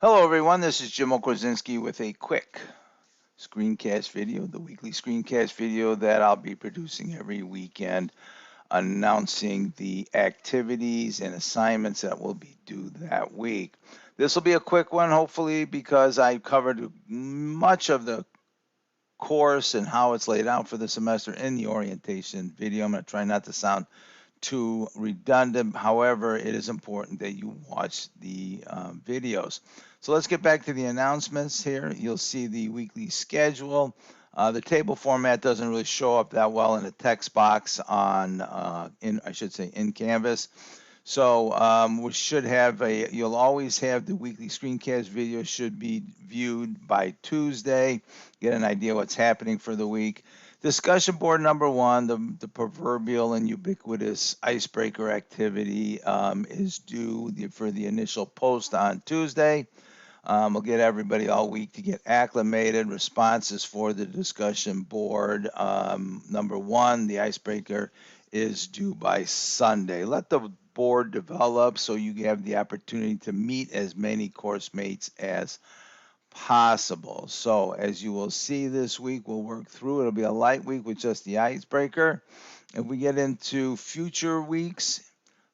Hello, everyone. This is Jim Okozinski with a quick screencast video, the weekly screencast video that I'll be producing every weekend, announcing the activities and assignments that will be due that week. This will be a quick one, hopefully, because I covered much of the course and how it's laid out for the semester in the orientation video. I'm going to try not to sound too redundant. However, it is important that you watch the videos. So let's get back to the announcements here. You'll see the weekly schedule. The table format doesn't really show up that well in the text box in Canvas. So you'll always have the weekly screencast video should be viewed by Tuesday, get an idea what's happening for the week. Discussion board number one, the proverbial and ubiquitous icebreaker activity is due for the initial post on Tuesday. We'll get everybody all week to get acclimated. Responses for the discussion board. Number one, the icebreaker is due by Sunday. Let the board develop so you have the opportunity to meet as many course mates as possible. So as you will see this week, we'll work through. It'll be a light week with just the icebreaker. If we get into future weeks,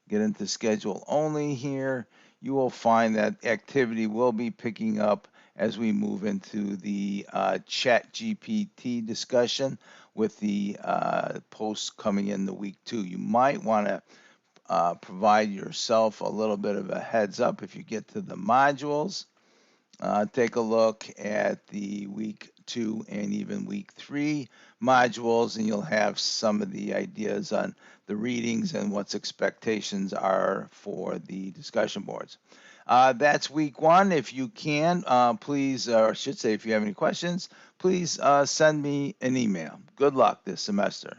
get into schedule only here, you will find that activity will be picking up as we move into the chat GPT discussion with the posts coming in the week 2. You might want to provide yourself a little bit of a heads up if you get to the modules. Take a look at the week 2 and even week 3 modules, and you'll have some of the ideas on the readings and what's expectations are for the discussion boards. That's week 1. If you can, please, or I should say if you have any questions, please send me an email. Good luck this semester.